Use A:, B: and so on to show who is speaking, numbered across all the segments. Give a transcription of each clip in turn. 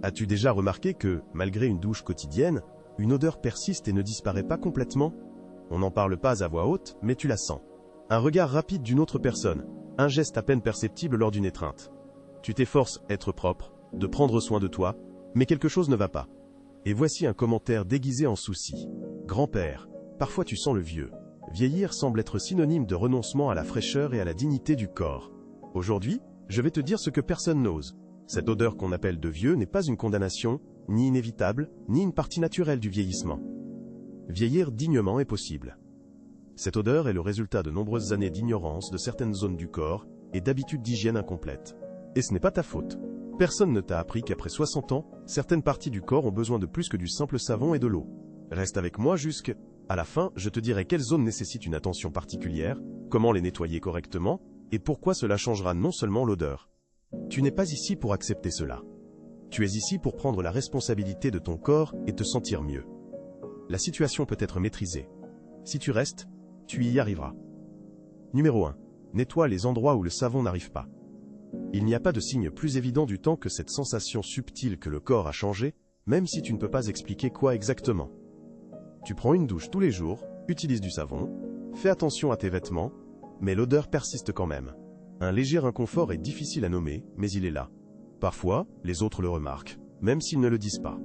A: As-tu déjà remarqué que, malgré une douche quotidienne, une odeur persiste et ne disparaît pas complètement? On n'en parle pas à voix haute, mais tu la sens. Un regard rapide d'une autre personne, un geste à peine perceptible lors d'une étreinte. Tu t'efforces d'être propre, de prendre soin de toi, mais quelque chose ne va pas. Et voici un commentaire déguisé en souci. Grand-père, parfois tu sens le vieux. Vieillir semble être synonyme de renoncement à la fraîcheur et à la dignité du corps. Aujourd'hui, je vais te dire ce que personne n'ose. Cette odeur qu'on appelle de vieux n'est pas une condamnation, ni inévitable, ni une partie naturelle du vieillissement. Vieillir dignement est possible. Cette odeur est le résultat de nombreuses années d'ignorance de certaines zones du corps et d'habitudes d'hygiène incomplètes. Et ce n'est pas ta faute. Personne ne t'a appris qu'après 60 ans, certaines parties du corps ont besoin de plus que du simple savon et de l'eau. Reste avec moi jusqu'à la fin, je te dirai quelles zones nécessitent une attention particulière, comment les nettoyer correctement, et pourquoi cela changera non seulement l'odeur. Tu n'es pas ici pour accepter cela. Tu es ici pour prendre la responsabilité de ton corps et te sentir mieux. La situation peut être maîtrisée. Si tu restes, tu y arriveras. Numéro 1. Nettoie les endroits où le savon n'arrive pas. Il n'y a pas de signe plus évident du temps que cette sensation subtile que le corps a changé, même si tu ne peux pas expliquer quoi exactement. Tu prends une douche tous les jours, utilise du savon, fais attention à tes vêtements, mais l'odeur persiste quand même. Un léger inconfort est difficile à nommer, mais il est là. Parfois, les autres le remarquent, même s'ils ne le disent pas.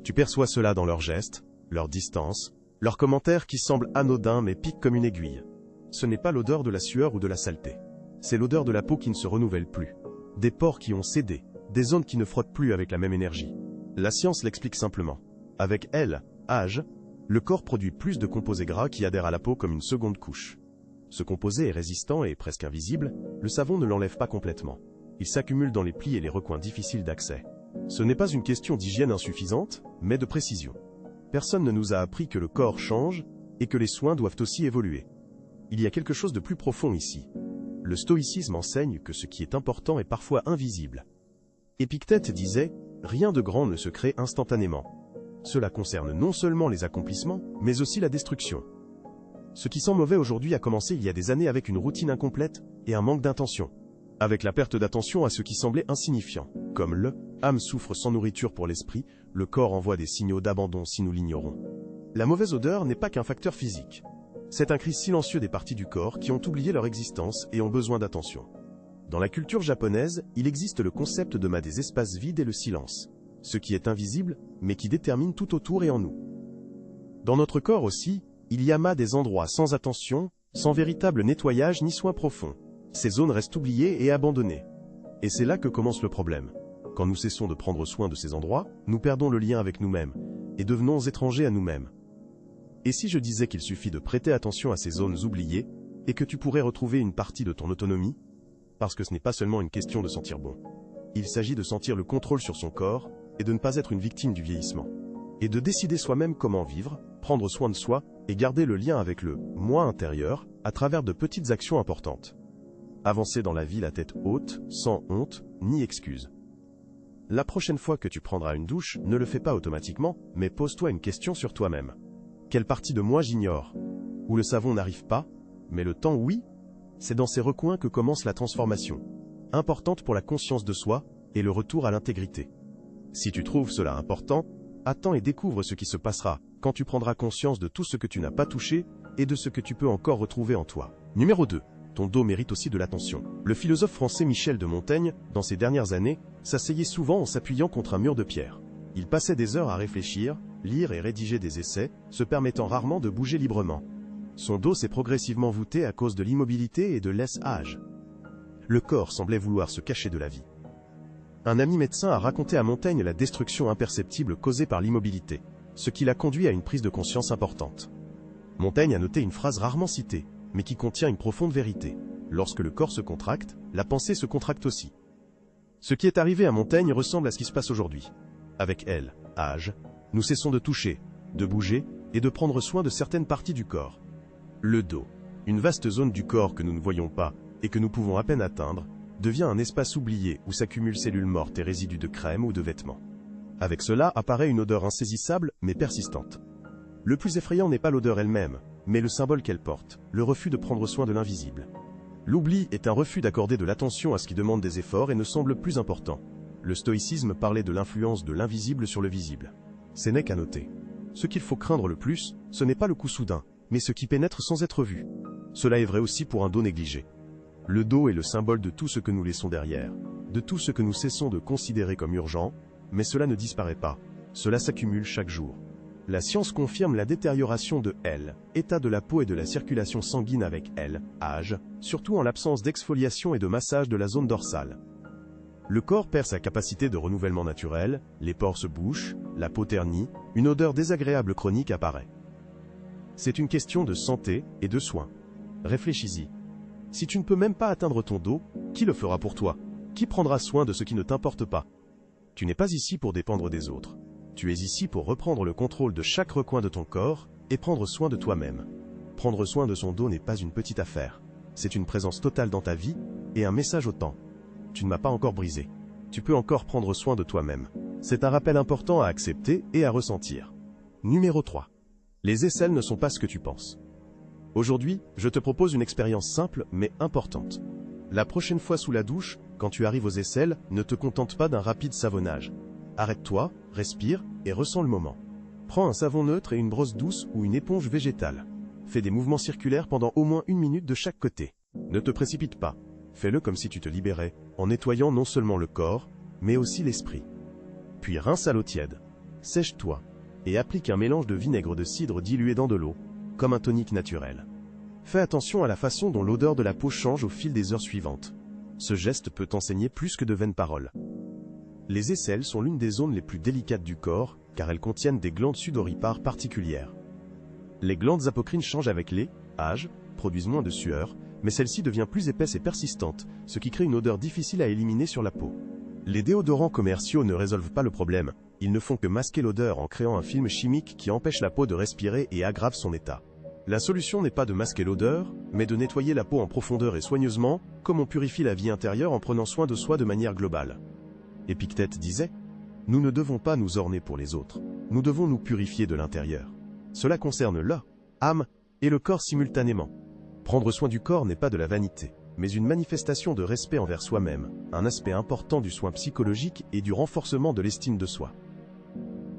A: Tu perçois cela dans leurs gestes, leur distance, leurs commentaires qui semblent anodins mais piquent comme une aiguille. Ce n'est pas l'odeur de la sueur ou de la saleté. C'est l'odeur de la peau qui ne se renouvelle plus. Des pores qui ont cédé, des zones qui ne frottent plus avec la même énergie. La science l'explique simplement. Avec âge, le corps produit plus de composés gras qui adhèrent à la peau comme une seconde couche. Ce composé est résistant et presque invisible, le savon ne l'enlève pas complètement. Il s'accumule dans les plis et les recoins difficiles d'accès. Ce n'est pas une question d'hygiène insuffisante, mais de précision. Personne ne nous a appris que le corps change et que les soins doivent aussi évoluer. Il y a quelque chose de plus profond ici. Le stoïcisme enseigne que ce qui est important est parfois invisible. Épictète disait « Rien de grand ne se crée instantanément ». Cela concerne non seulement les accomplissements, mais aussi la destruction. Ce qui sent mauvais aujourd'hui a commencé il y a des années avec une routine incomplète et un manque d'intention. Avec la perte d'attention à ce qui semblait insignifiant, comme l'âme souffre sans nourriture pour l'esprit, le corps envoie des signaux d'abandon si nous l'ignorons. La mauvaise odeur n'est pas qu'un facteur physique. C'est un cri silencieux des parties du corps qui ont oublié leur existence et ont besoin d'attention. Dans la culture japonaise, il existe le concept de des espaces vides et le silence, ce qui est invisible, mais qui détermine tout autour et en nous. Dans notre corps aussi, il y a des endroits sans attention, sans véritable nettoyage ni soin profond. Ces zones restent oubliées et abandonnées. Et c'est là que commence le problème. Quand nous cessons de prendre soin de ces endroits, nous perdons le lien avec nous-mêmes, et devenons étrangers à nous-mêmes. Et si je disais qu'il suffit de prêter attention à ces zones oubliées, et que tu pourrais retrouver une partie de ton autonomie? Parce que ce n'est pas seulement une question de sentir bon. Il s'agit de sentir le contrôle sur son corps, et de ne pas être une victime du vieillissement. Et de décider soi-même comment vivre, prendre soin de soi, et garder le lien avec le « moi » intérieur, à travers de petites actions importantes. Avancer dans la vie la tête haute, sans honte, ni excuse. La prochaine fois que tu prendras une douche, ne le fais pas automatiquement, mais pose-toi une question sur toi-même. Quelle partie de moi j'ignore? Où le savon n'arrive pas, mais le temps oui? C'est dans ces recoins que commence la transformation, importante pour la conscience de soi et le retour à l'intégrité. Si tu trouves cela important, attends et découvre ce qui se passera quand tu prendras conscience de tout ce que tu n'as pas touché et de ce que tu peux encore retrouver en toi. Numéro 2. Ton dos mérite aussi de l'attention. Le philosophe français Michel de Montaigne, dans ses dernières années, s'asseyait souvent en s'appuyant contre un mur de pierre. Il passait des heures à réfléchir, lire et rédiger des essais, se permettant rarement de bouger librement. Son dos s'est progressivement voûté à cause de l'immobilité et de l'âge. Le corps semblait vouloir se cacher de la vie. Un ami médecin a raconté à Montaigne la destruction imperceptible causée par l'immobilité, ce qui l'a conduit à une prise de conscience importante. Montaigne a noté une phrase rarement citée, mais qui contient une profonde vérité. Lorsque le corps se contracte, la pensée se contracte aussi. Ce qui est arrivé à Montaigne ressemble à ce qui se passe aujourd'hui. Avec âge, nous cessons de toucher, de bouger et de prendre soin de certaines parties du corps. Le dos, une vaste zone du corps que nous ne voyons pas et que nous pouvons à peine atteindre, devient un espace oublié où s'accumulent cellules mortes et résidus de crème ou de vêtements. Avec cela apparaît une odeur insaisissable mais persistante. Le plus effrayant n'est pas l'odeur elle-même, mais le symbole qu'elle porte, le refus de prendre soin de l'invisible. L'oubli est un refus d'accorder de l'attention à ce qui demande des efforts et ne semble plus important. Le stoïcisme parlait de l'influence de l'invisible sur le visible. Sénèque a noté. Ce qu'il faut craindre le plus, ce n'est pas le coup soudain, mais ce qui pénètre sans être vu. Cela est vrai aussi pour un dos négligé. Le dos est le symbole de tout ce que nous laissons derrière, de tout ce que nous cessons de considérer comme urgent, mais cela ne disparaît pas, cela s'accumule chaque jour. La science confirme la détérioration de L, état de la peau et de la circulation sanguine avec L, âge, surtout en l'absence d'exfoliation et de massage de la zone dorsale. Le corps perd sa capacité de renouvellement naturel, les pores se bouchent, la peau ternit, une odeur désagréable chronique apparaît. C'est une question de santé et de soins. Réfléchis-y. Si tu ne peux même pas atteindre ton dos, qui le fera pour toi? Qui prendra soin de ce qui ne t'importe pas? Tu n'es pas ici pour dépendre des autres. Tu es ici pour reprendre le contrôle de chaque recoin de ton corps et prendre soin de toi-même. Prendre soin de son dos n'est pas une petite affaire. C'est une présence totale dans ta vie et un message au temps. Tu ne m'as pas encore brisé. Tu peux encore prendre soin de toi-même. C'est un rappel important à accepter et à ressentir. Numéro 3. Les aisselles ne sont pas ce que tu penses. Aujourd'hui, je te propose une expérience simple mais importante. La prochaine fois sous la douche, quand tu arrives aux aisselles, ne te contente pas d'un rapide savonnage. Arrête-toi, respire et ressens le moment. Prends un savon neutre et une brosse douce ou une éponge végétale. Fais des mouvements circulaires pendant au moins 1 minute de chaque côté. Ne te précipite pas. Fais-le comme si tu te libérais, en nettoyant non seulement le corps, mais aussi l'esprit. Puis rince à l'eau tiède. Sèche-toi et applique un mélange de vinaigre de cidre dilué dans de l'eau, comme un tonique naturel. Fais attention à la façon dont l'odeur de la peau change au fil des heures suivantes. Ce geste peut t'enseigner plus que de vaines paroles. Les aisselles sont l'une des zones les plus délicates du corps, car elles contiennent des glandes sudoripares particulières. Les glandes apocrines changent avec l'âge, produisent moins de sueur, mais celle-ci devient plus épaisse et persistante, ce qui crée une odeur difficile à éliminer sur la peau. Les déodorants commerciaux ne résolvent pas le problème, ils ne font que masquer l'odeur en créant un film chimique qui empêche la peau de respirer et aggrave son état. La solution n'est pas de masquer l'odeur, mais de nettoyer la peau en profondeur et soigneusement, comme on purifie la vie intérieure en prenant soin de soi de manière globale. Épictète disait « Nous ne devons pas nous orner pour les autres, nous devons nous purifier de l'intérieur. » Cela concerne l'âme et le corps simultanément. Prendre soin du corps n'est pas de la vanité, mais une manifestation de respect envers soi-même, un aspect important du soin psychologique et du renforcement de l'estime de soi.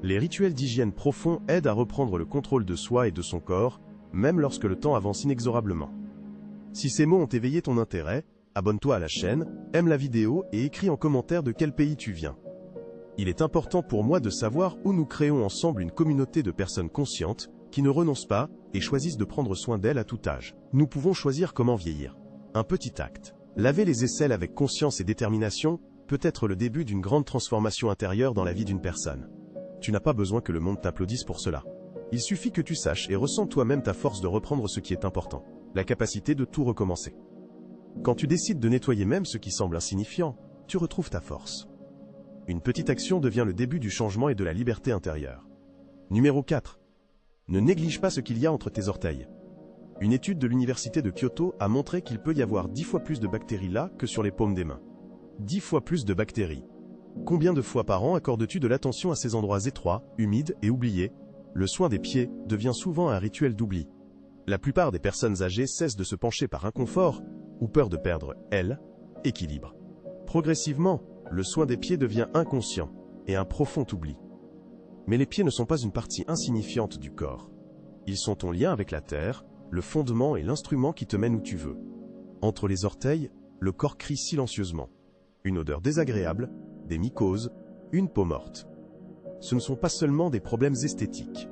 A: Les rituels d'hygiène profonds aident à reprendre le contrôle de soi et de son corps, même lorsque le temps avance inexorablement. Si ces mots ont éveillé ton intérêt, abonne-toi à la chaîne, aime la vidéo et écris en commentaire de quel pays tu viens. Il est important pour moi de savoir où nous créons ensemble une communauté de personnes conscientes, qui ne renoncent pas et choisissent de prendre soin d'elles à tout âge. Nous pouvons choisir comment vieillir. Un petit acte. Laver les aisselles avec conscience et détermination peut être le début d'une grande transformation intérieure dans la vie d'une personne. Tu n'as pas besoin que le monde t'applaudisse pour cela. Il suffit que tu saches et ressens toi-même ta force de reprendre ce qui est important, la capacité de tout recommencer. Quand tu décides de nettoyer même ce qui semble insignifiant, tu retrouves ta force. Une petite action devient le début du changement et de la liberté intérieure. Numéro 4. Ne néglige pas ce qu'il y a entre tes orteils. Une étude de l'université de Kyoto a montré qu'il peut y avoir 10 fois plus de bactéries là que sur les paumes des mains. 10 fois plus de bactéries. Combien de fois par an accordes-tu de l'attention à ces endroits étroits, humides et oubliés? Le soin des pieds devient souvent un rituel d'oubli. La plupart des personnes âgées cessent de se pencher par inconfort ou peur de perdre, équilibre. Progressivement, le soin des pieds devient inconscient et un profond oubli. Mais les pieds ne sont pas une partie insignifiante du corps. Ils sont ton lien avec la terre, le fondement et l'instrument qui te mène où tu veux. Entre les orteils, le corps crie silencieusement. Une odeur désagréable, des mycoses, une peau morte. Ce ne sont pas seulement des problèmes esthétiques.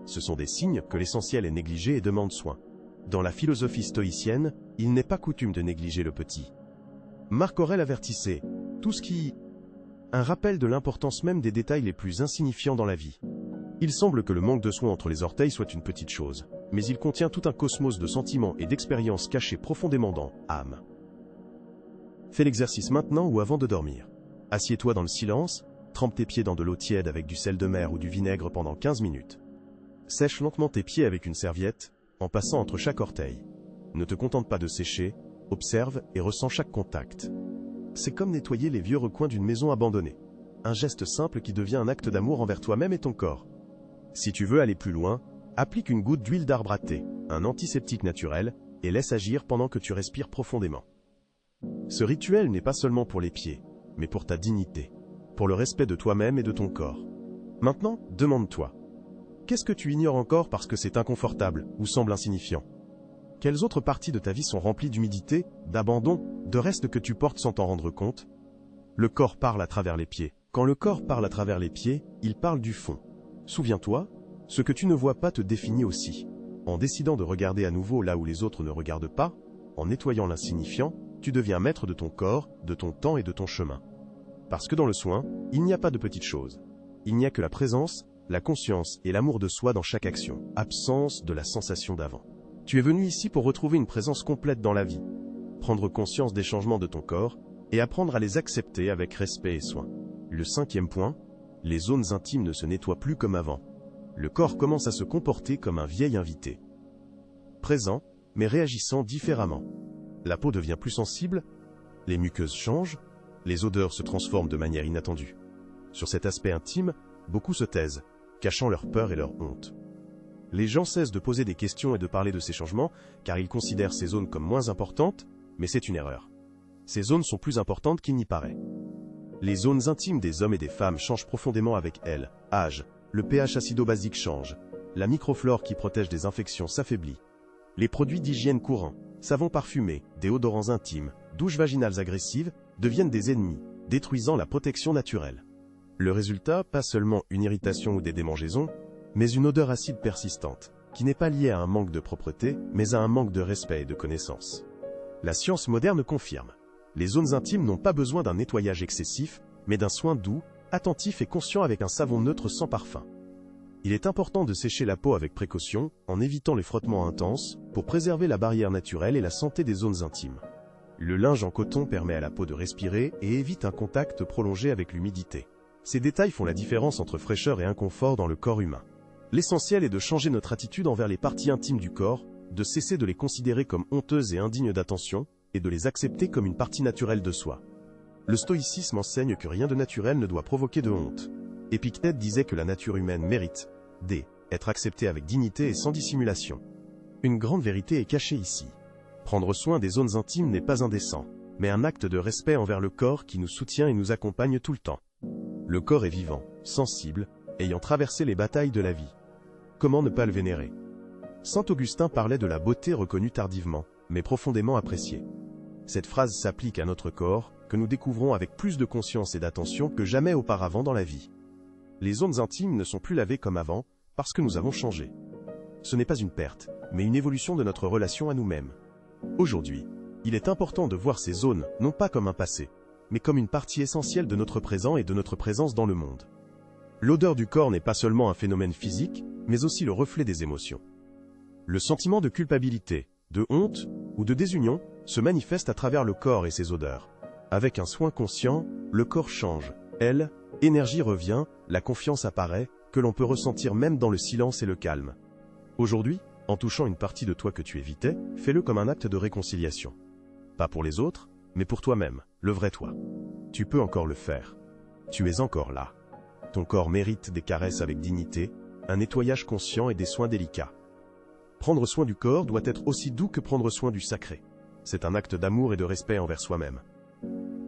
A: Ce sont des signes que l'essentiel est négligé et demande soin. Dans la philosophie stoïcienne, il n'est pas coutume de négliger le petit. Marc Aurèle avertissait, tout ce qui... Un rappel de l'importance même des détails les plus insignifiants dans la vie. Il semble que le manque de soin entre les orteils soit une petite chose, mais il contient tout un cosmos de sentiments et d'expériences cachés profondément dans l'âme. Fais l'exercice maintenant ou avant de dormir. Assieds-toi dans le silence, trempe tes pieds dans de l'eau tiède avec du sel de mer ou du vinaigre pendant 15 minutes. Sèche lentement tes pieds avec une serviette, en passant entre chaque orteil. Ne te contente pas de sécher, observe et ressens chaque contact. C'est comme nettoyer les vieux recoins d'une maison abandonnée. Un geste simple qui devient un acte d'amour envers toi-même et ton corps. Si tu veux aller plus loin, applique une goutte d'huile d'arbre à thé, un antiseptique naturel, et laisse agir pendant que tu respires profondément. Ce rituel n'est pas seulement pour les pieds, mais pour ta dignité. pour le respect de toi-même et de ton corps. Maintenant, demande-toi. Qu'est-ce que tu ignores encore parce que c'est inconfortable ou semble insignifiant? Quelles autres parties de ta vie sont remplies d'humidité, d'abandon, de restes que tu portes sans t'en rendre compte? Le corps parle à travers les pieds. Quand le corps parle à travers les pieds, il parle du fond. Souviens-toi, ce que tu ne vois pas te définit aussi. En décidant de regarder à nouveau là où les autres ne regardent pas, en nettoyant l'insignifiant, tu deviens maître de ton corps, de ton temps et de ton chemin. Parce que dans le soin, il n'y a pas de petites choses. Il n'y a que la présence, la conscience et l'amour de soi dans chaque action, absence de la sensation d'avant. Tu es venu ici pour retrouver une présence complète dans la vie, prendre conscience des changements de ton corps et apprendre à les accepter avec respect et soin. Le 5e point, les zones intimes ne se nettoient plus comme avant. Le corps commence à se comporter comme un vieil invité. Présent, mais réagissant différemment. La peau devient plus sensible, les muqueuses changent, les odeurs se transforment de manière inattendue. Sur cet aspect intime, beaucoup se taisent, cachant leur peur et leur honte. Les gens cessent de poser des questions et de parler de ces changements, car ils considèrent ces zones comme moins importantes, mais c'est une erreur. Ces zones sont plus importantes qu'il n'y paraît. Les zones intimes des hommes et des femmes changent profondément avec elles. Âge, le pH acido-basique change, la microflore qui protège des infections s'affaiblit. Les produits d'hygiène courants, savons parfumés, déodorants intimes, douches vaginales agressives, deviennent des ennemis, détruisant la protection naturelle. Le résultat, pas seulement une irritation ou des démangeaisons, mais une odeur acide persistante, qui n'est pas liée à un manque de propreté, mais à un manque de respect et de connaissance. La science moderne confirme. Les zones intimes n'ont pas besoin d'un nettoyage excessif, mais d'un soin doux, attentif et conscient avec un savon neutre sans parfum. Il est important de sécher la peau avec précaution, en évitant les frottements intenses, pour préserver la barrière naturelle et la santé des zones intimes. Le linge en coton permet à la peau de respirer et évite un contact prolongé avec l'humidité. Ces détails font la différence entre fraîcheur et inconfort dans le corps humain. L'essentiel est de changer notre attitude envers les parties intimes du corps, de cesser de les considérer comme honteuses et indignes d'attention, et de les accepter comme une partie naturelle de soi. Le stoïcisme enseigne que rien de naturel ne doit provoquer de honte. Épictète disait que la nature humaine mérite d'être acceptée avec dignité et sans dissimulation. Une grande vérité est cachée ici. Prendre soin des zones intimes n'est pas indécent, mais un acte de respect envers le corps qui nous soutient et nous accompagne tout le temps. Le corps est vivant, sensible, ayant traversé les batailles de la vie. Comment ne pas le vénérer? Saint Augustin parlait de la beauté reconnue tardivement, mais profondément appréciée. Cette phrase s'applique à notre corps, que nous découvrons avec plus de conscience et d'attention que jamais auparavant dans la vie. Les zones intimes ne sont plus lavées comme avant, parce que nous avons changé. Ce n'est pas une perte, mais une évolution de notre relation à nous-mêmes. Aujourd'hui, il est important de voir ces zones, non pas comme un passé, mais comme une partie essentielle de notre présent et de notre présence dans le monde. L'odeur du corps n'est pas seulement un phénomène physique, mais aussi le reflet des émotions. Le sentiment de culpabilité, de honte ou de désunion se manifeste à travers le corps et ses odeurs. Avec un soin conscient, le corps change. L'énergie revient, la confiance apparaît, que l'on peut ressentir même dans le silence et le calme. Aujourd'hui, en touchant une partie de toi que tu évitais, fais-le comme un acte de réconciliation. Pas pour les autres, mais pour toi-même, le vrai toi. Tu peux encore le faire. Tu es encore là. Ton corps mérite des caresses avec dignité, un nettoyage conscient et des soins délicats. Prendre soin du corps doit être aussi doux que prendre soin du sacré. C'est un acte d'amour et de respect envers soi-même.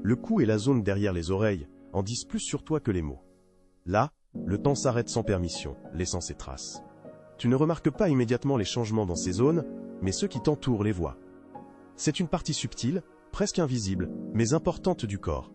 A: Le cou et la zone derrière les oreilles en disent plus sur toi que les mots. Là, le temps s'arrête sans permission, laissant ses traces. Tu ne remarques pas immédiatement les changements dans ces zones, mais ceux qui t'entourent les voient. C'est une partie subtile, presque invisible, mais importante du corps.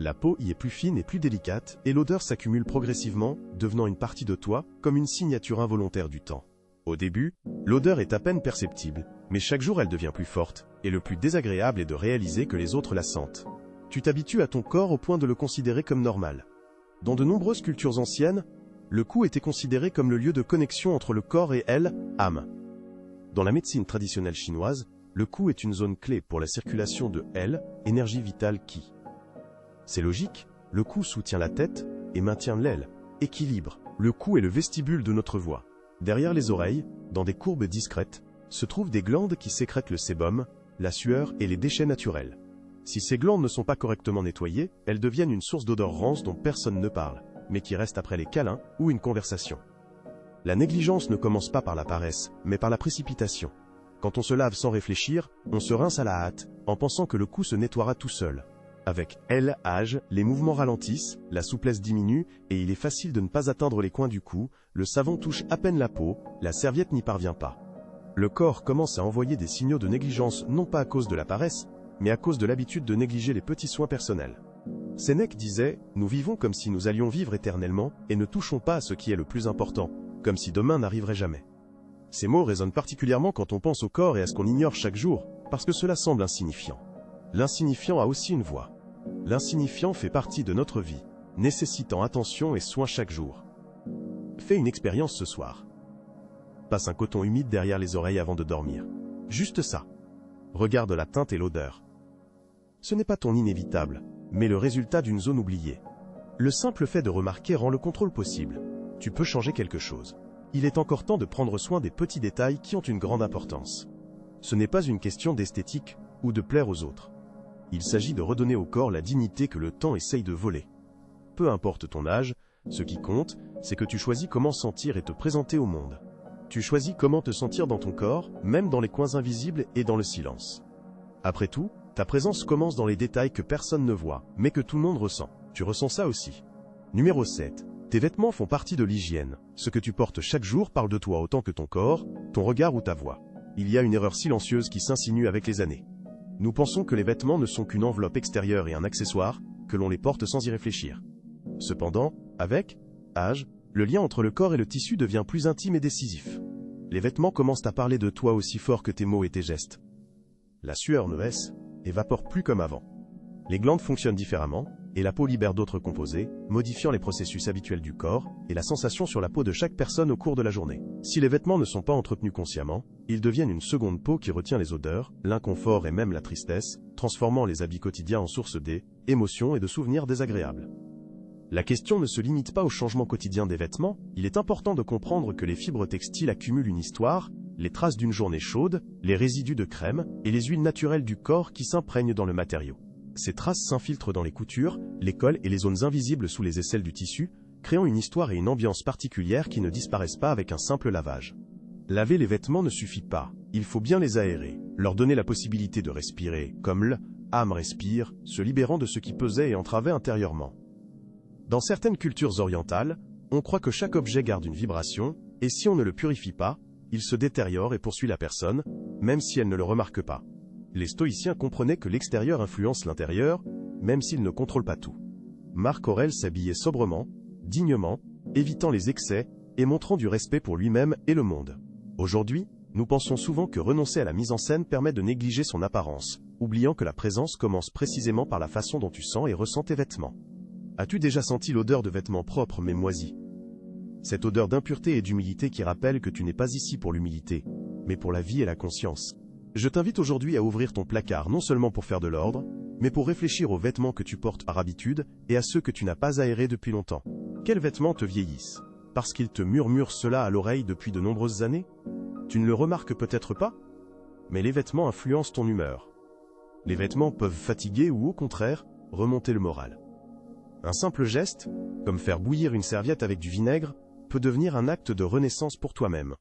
A: La peau y est plus fine et plus délicate, et l'odeur s'accumule progressivement, devenant une partie de toi, comme une signature involontaire du temps. Au début, l'odeur est à peine perceptible, mais chaque jour elle devient plus forte, et le plus désagréable est de réaliser que les autres la sentent. Tu t'habitues à ton corps au point de le considérer comme normal. Dans de nombreuses cultures anciennes, le cou était considéré comme le lieu de connexion entre le corps et l'âme. Dans la médecine traditionnelle chinoise, le cou est une zone clé pour la circulation de énergie vitale qui. C'est logique, le cou soutient la tête et maintient équilibre. Le cou est le vestibule de notre voix. Derrière les oreilles, dans des courbes discrètes, se trouvent des glandes qui sécrètent le sébum, la sueur et les déchets naturels. Si ces glandes ne sont pas correctement nettoyées, elles deviennent une source d'odeur rance dont personne ne parle, mais qui reste après les câlins ou une conversation. La négligence ne commence pas par la paresse, mais par la précipitation. Quand on se lave sans réfléchir, on se rince à la hâte, en pensant que le cou se nettoiera tout seul. Avec l'âge, les mouvements ralentissent, la souplesse diminue, et il est facile de ne pas atteindre les coins du cou, le savon touche à peine la peau, la serviette n'y parvient pas. Le corps commence à envoyer des signaux de négligence non pas à cause de la paresse, mais à cause de l'habitude de négliger les petits soins personnels. Sénèque disait « Nous vivons comme si nous allions vivre éternellement, et ne touchons pas à ce qui est le plus important, comme si demain n'arriverait jamais. » Ces mots résonnent particulièrement quand on pense au corps et à ce qu'on ignore chaque jour, parce que cela semble insignifiant. L'insignifiant a aussi une voix. L'insignifiant fait partie de notre vie, nécessitant attention et soin chaque jour. Fais une expérience ce soir. Passe un coton humide derrière les oreilles avant de dormir. Juste ça. Regarde la teinte et l'odeur. Ce n'est pas ton inévitable, mais le résultat d'une zone oubliée. Le simple fait de remarquer rend le contrôle possible. Tu peux changer quelque chose. Il est encore temps de prendre soin des petits détails qui ont une grande importance. Ce n'est pas une question d'esthétique ou de plaire aux autres. Il s'agit de redonner au corps la dignité que le temps essaye de voler. Peu importe ton âge, ce qui compte, c'est que tu choisis comment sentir et te présenter au monde. Tu choisis comment te sentir dans ton corps, même dans les coins invisibles et dans le silence. Après tout, ta présence commence dans les détails que personne ne voit, mais que tout le monde ressent. Tu ressens ça aussi. Numéro 7. Tes vêtements font partie de l'hygiène. Ce que tu portes chaque jour parle de toi autant que ton corps, ton regard ou ta voix. Il y a une erreur silencieuse qui s'insinue avec les années. Nous pensons que les vêtements ne sont qu'une enveloppe extérieure et un accessoire, que l'on les porte sans y réfléchir. Cependant, avec âge, le lien entre le corps et le tissu devient plus intime et décisif. Les vêtements commencent à parler de toi aussi fort que tes mots et tes gestes. La sueur ne évapore plus comme avant. Les glandes fonctionnent différemment, et la peau libère d'autres composés, modifiant les processus habituels du corps et la sensation sur la peau de chaque personne au cours de la journée. Si les vêtements ne sont pas entretenus consciemment, ils deviennent une seconde peau qui retient les odeurs, l'inconfort et même la tristesse, transformant les habits quotidiens en source d'émotions et de souvenirs désagréables. La question ne se limite pas au changement quotidien des vêtements, il est important de comprendre que les fibres textiles accumulent une histoire, les traces d'une journée chaude, les résidus de crème et les huiles naturelles du corps qui s'imprègnent dans le matériau. Ces traces s'infiltrent dans les coutures, les cols et les zones invisibles sous les aisselles du tissu, créant une histoire et une ambiance particulière qui ne disparaissent pas avec un simple lavage. Laver les vêtements ne suffit pas, il faut bien les aérer, leur donner la possibilité de respirer, comme l'âme respire, se libérant de ce qui pesait et entravait intérieurement. Dans certaines cultures orientales, on croit que chaque objet garde une vibration, et si on ne le purifie pas, il se détériore et poursuit la personne, même si elle ne le remarque pas. Les stoïciens comprenaient que l'extérieur influence l'intérieur, même s'il ne contrôle pas tout. Marc Aurèle s'habillait sobrement, dignement, évitant les excès et montrant du respect pour lui-même et le monde. Aujourd'hui, nous pensons souvent que renoncer à la mise en scène permet de négliger son apparence, oubliant que la présence commence précisément par la façon dont tu sens et ressens tes vêtements. As-tu déjà senti l'odeur de vêtements propres mais moisis? Cette odeur d'impureté et d'humilité qui rappelle que tu n'es pas ici pour l'humilité, mais pour la vie et la conscience. Je t'invite aujourd'hui à ouvrir ton placard non seulement pour faire de l'ordre, mais pour réfléchir aux vêtements que tu portes par habitude et à ceux que tu n'as pas aérés depuis longtemps. Quels vêtements te vieillissent? Parce qu'ils te murmurent cela à l'oreille depuis de nombreuses années? Tu ne le remarques peut-être pas? Mais les vêtements influencent ton humeur. Les vêtements peuvent fatiguer ou au contraire, remonter le moral. Un simple geste, comme faire bouillir une serviette avec du vinaigre, peut devenir un acte de renaissance pour toi-même.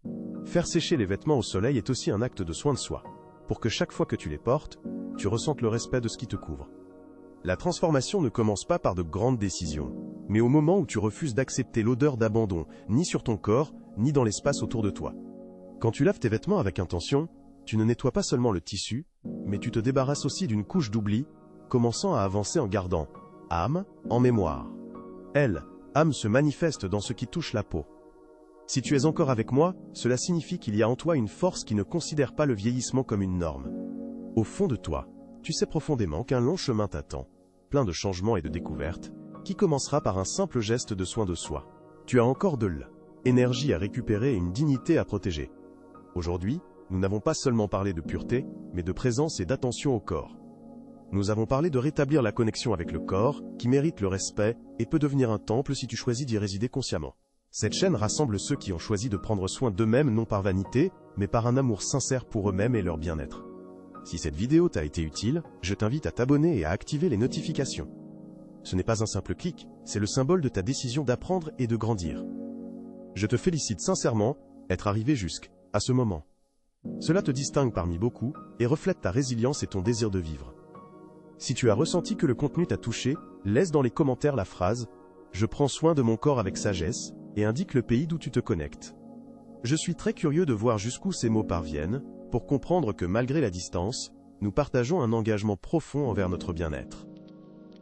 A: Faire sécher les vêtements au soleil est aussi un acte de soin de soi, pour que chaque fois que tu les portes, tu ressentes le respect de ce qui te couvre. La transformation ne commence pas par de grandes décisions, mais au moment où tu refuses d'accepter l'odeur d'abandon, ni sur ton corps, ni dans l'espace autour de toi. Quand tu laves tes vêtements avec intention, tu ne nettoies pas seulement le tissu, mais tu te débarrasses aussi d'une couche d'oubli, commençant à avancer en gardant âme en mémoire. Âme se manifeste dans ce qui touche la peau. Si tu es encore avec moi, cela signifie qu'il y a en toi une force qui ne considère pas le vieillissement comme une norme. Au fond de toi, tu sais profondément qu'un long chemin t'attend, plein de changements et de découvertes, qui commencera par un simple geste de soin de soi. Tu as encore de l'énergie à récupérer et une dignité à protéger. Aujourd'hui, nous n'avons pas seulement parlé de pureté, mais de présence et d'attention au corps. Nous avons parlé de rétablir la connexion avec le corps, qui mérite le respect et peut devenir un temple si tu choisis d'y résider consciemment. Cette chaîne rassemble ceux qui ont choisi de prendre soin d'eux-mêmes non par vanité, mais par un amour sincère pour eux-mêmes et leur bien-être. Si cette vidéo t'a été utile, je t'invite à t'abonner et à activer les notifications. Ce n'est pas un simple clic, c'est le symbole de ta décision d'apprendre et de grandir. Je te félicite sincèrement, être arrivé jusqu'à ce moment. Cela te distingue parmi beaucoup et reflète ta résilience et ton désir de vivre. Si tu as ressenti que le contenu t'a touché, laisse dans les commentaires la phrase « Je prends soin de mon corps avec sagesse » et indique le pays d'où tu te connectes. Je suis très curieux de voir jusqu'où ces mots parviennent, pour comprendre que malgré la distance, nous partageons un engagement profond envers notre bien-être.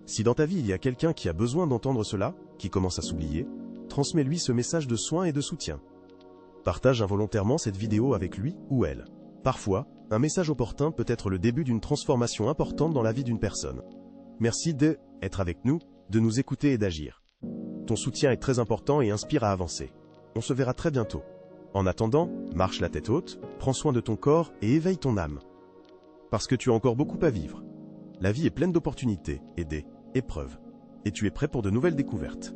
A: Si dans ta vie il y a quelqu'un qui a besoin d'entendre cela, qui commence à s'oublier, transmets-lui ce message de soin et de soutien. Partage involontairement cette vidéo avec lui ou elle. Parfois, un message opportun peut être le début d'une transformation importante dans la vie d'une personne. Merci d'être avec nous, de nous écouter et d'agir. Ton soutien est très important et inspire à avancer. On se verra très bientôt. En attendant, marche la tête haute, prends soin de ton corps et éveille ton âme. Parce que tu as encore beaucoup à vivre. La vie est pleine d'opportunités et d'épreuves. Et tu es prêt pour de nouvelles découvertes.